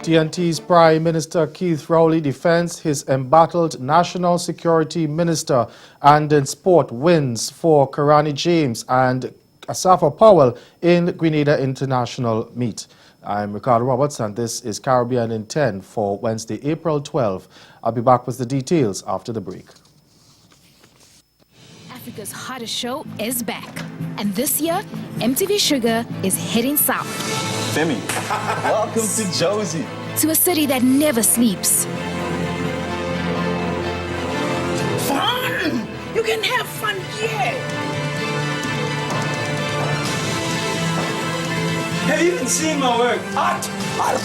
TNT's Prime Minister Keith Rowley defends his embattled National Security Minister, and in sport wins for Karani James and Asafa Powell in Grenada International Meet. I'm Ricardo Roberts and this is Caribbean in 10 for Wednesday, April 12. I'll be back with the details after the break. Africa's hottest show is back. And this year, MTV Sugar is heading south. Femi, welcome to Josie. To a city that never sleeps. Fun! You can have fun here. Have you even seen my work? Art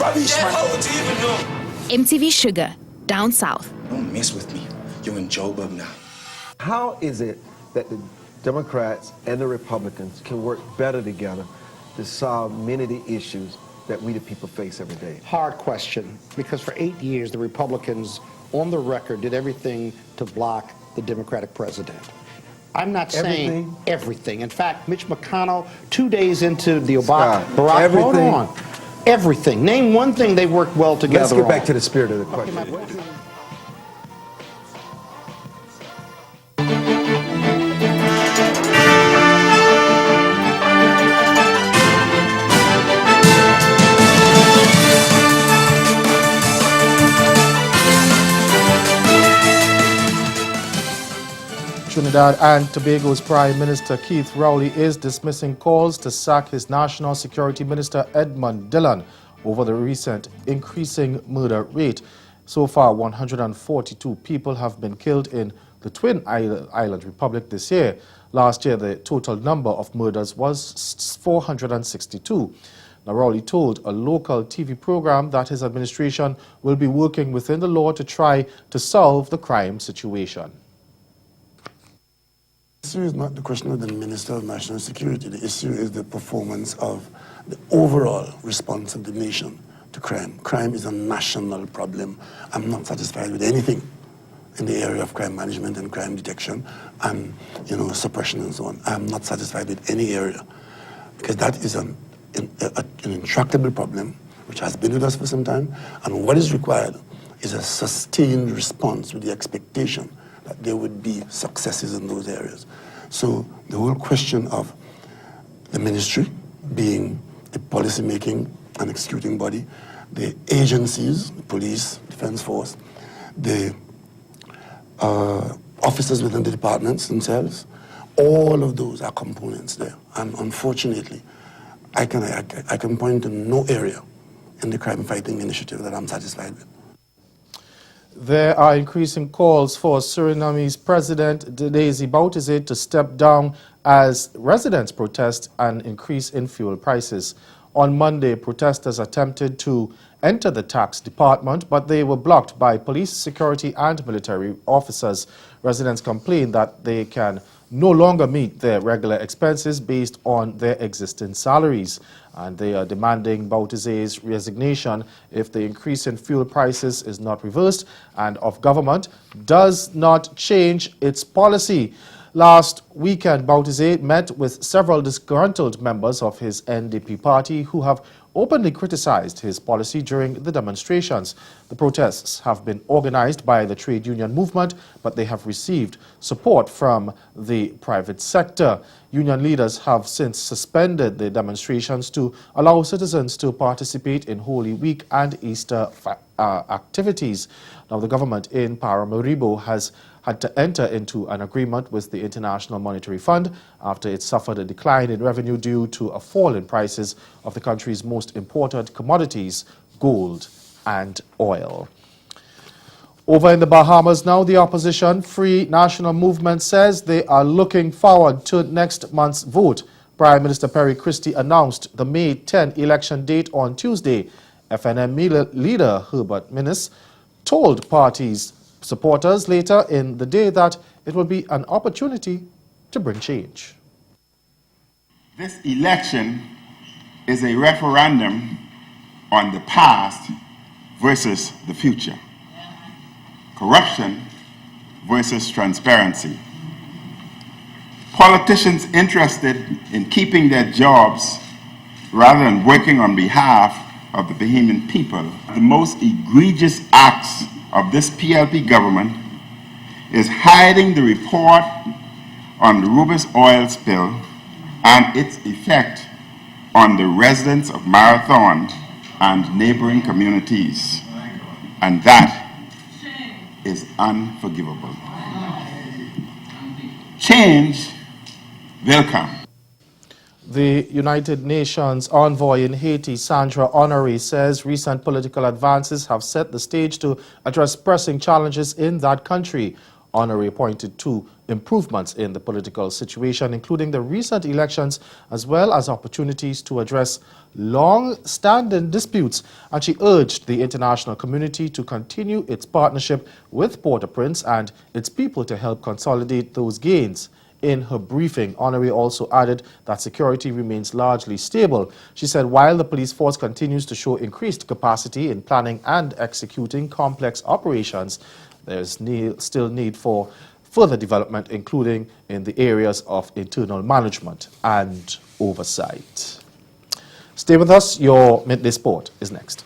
rubbish, man. How would you even know? MTV Sugar, down south. Don't mess with me. You're in Joburg now. How is it that the Democrats and the Republicans can work better together to solve many of the issues that we the people face every day? Hard question, because for 8 years the Republicans on the record did everything to block the Democratic president. I'm not saying everything. In fact, Mitch McConnell, 2 days into the Barack, hold on. Everything. Name one thing they worked well together. Let's get back to the spirit of the question. Trinidad and Tobago's Prime Minister Keith Rowley is dismissing calls to sack his National Security Minister Edmund Dillon over the recent increasing murder rate. So far, 142 people have been killed in the Twin Island Republic this year. Last year, the total number of murders was 462. Now, Rowley told a local TV program that his administration will be working within the law to try to solve the crime situation. The issue is not the question of the Minister of National Security. The issue is the performance of the overall response of the nation to crime. Crime is a national problem. I'm not satisfied with anything in the area of crime management and crime detection and, suppression and so on. I'm not satisfied with any area because that is an intractable problem which has been with us for some time, and what is required is a sustained response with the expectation that there would be successes in those areas. So the whole question of the ministry being the policy-making and executing body, the agencies, the police, defense force, the officers within the departments themselves, all of those are components there. And unfortunately, I can point to no area in the crime fighting initiative that I'm satisfied with. There are increasing calls for Suriname's President Dessie Bouthizzi to step down as residents protest an increase in fuel prices. On Monday, protesters attempted to enter the tax department, but they were blocked by police, security and military officers. Residents complained that they can no longer meet their regular expenses based on their existing salaries, and they are demanding Bouthizzi's resignation if the increase in fuel prices is not reversed and if government does not change its policy. Last weekend, Bouthizzi met with several disgruntled members of his NDP party who have openly criticized his policy during the demonstrations. The protests have been organized by the trade union movement, but they have received support from the private sector. Union leaders have since suspended the demonstrations to allow citizens to participate in Holy Week and Easter activities. Now, the government in Paramaribo has had to enter into an agreement with the International Monetary Fund after it suffered a decline in revenue due to a fall in prices of the country's most imported commodities, gold and oil. Over in the Bahamas now, the opposition Free National Movement says they are looking forward to next month's vote. Prime Minister Perry Christie announced the May 10 election date on Tuesday. FNM leader Herbert Minnis told party's supporters later in the day that it will be an opportunity to bring change. This election is a referendum on the past versus the future. Corruption versus transparency. Politicians interested in keeping their jobs rather than working on behalf of the Bahamian people. The most egregious acts of this PLP government is hiding the report on the Rubis oil spill and its effect on the residents of Marathon and neighboring communities. And that is unforgivable. Change will come. The United Nations envoy in Haiti, Sandra Honoré, says recent political advances have set the stage to address pressing challenges in that country. Honoré pointed to improvements in the political situation, including the recent elections, as well as opportunities to address long-standing disputes, and she urged the international community to continue its partnership with Port-au-Prince and its people to help consolidate those gains. In her briefing, Honoré also added that security remains largely stable. She said while the police force continues to show increased capacity in planning and executing complex operations, there's still need for further development, including in the areas of internal management and oversight. Stay with us. Your Midday Sport is next.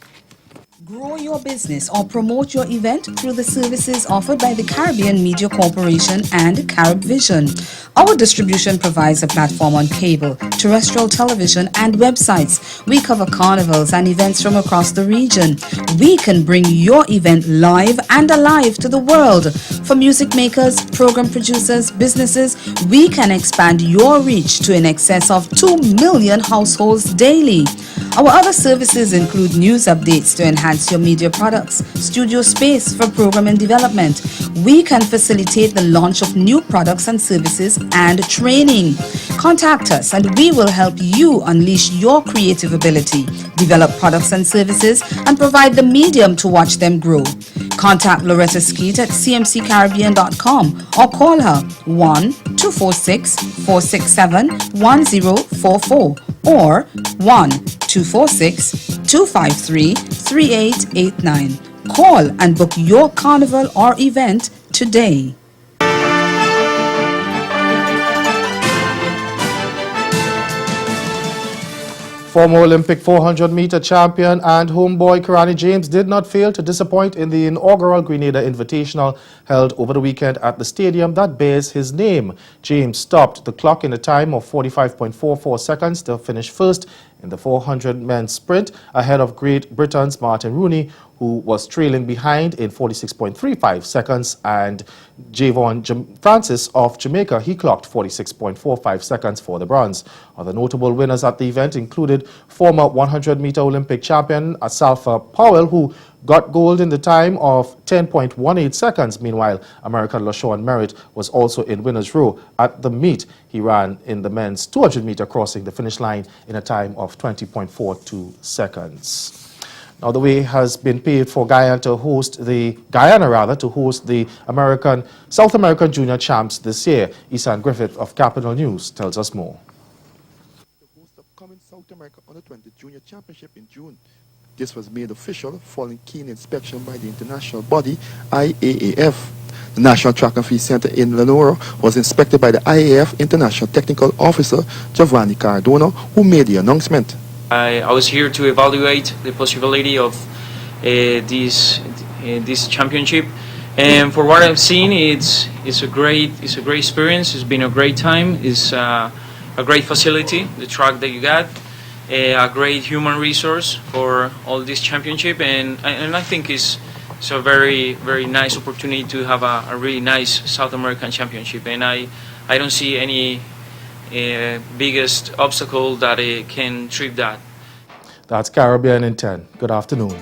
Grow your business or promote your event through the services offered by the Caribbean Media Corporation and CaribVision. Our distribution provides a platform on cable, terrestrial television, and websites. We cover carnivals and events from across the region. We can bring your event live and alive to the world. For music makers, program producers, businesses, we can expand your reach to in excess of 2 million households daily. Our other services include news updates to enhance your media products, studio space for program and development. We can facilitate the launch of new products and services and training. Contact us and we will help you unleash your creative ability, develop products and services, and provide the medium to watch them grow. Contact Loretta Skeet at cmccaribbean.com or call her 1-246-467-1044 or 1-246-253-3889. Call and book your carnival or event today. Former Olympic 400-meter champion and homeboy Karani James did not fail to disappoint in the inaugural Grenada Invitational held over the weekend at the stadium that bears his name. James stopped the clock in a time of 45.44 seconds to finish first in the 400 men's sprint ahead of Great Britain's Martin Rooney, who was trailing behind in 46.35 seconds, and Javon Francis of Jamaica, he clocked 46.45 seconds for the bronze. Other notable winners at the event included former 100-meter Olympic champion Asalfa Powell, who got gold in the time of 10.18 seconds. Meanwhile, American LaShawn Merritt was also in winner's row at the meet. He ran in the men's 200-meter crossing the finish line in a time of 20.42 seconds. Now, the way has been paved for Guyana to host the South American Junior Champs this year. Isan Griffith of Capital News tells us more. To host the upcoming South America Under-20 Junior Championship in June. This was made official following keen inspection by the international body IAAF. The National Track and Field Center in Lenora was inspected by the IAAF International Technical Officer Giovanni Cardona, who made the announcement. I was here to evaluate the possibility of this championship, and for what I've seen, it's a great experience. It's been a great time. It's a great facility, the track that you got, a great human resource for all this championship, and I think it's a very nice opportunity to have a really nice South American championship, and I don't see any biggest obstacle that can trip that. That's Caribbean in 10. Good afternoon.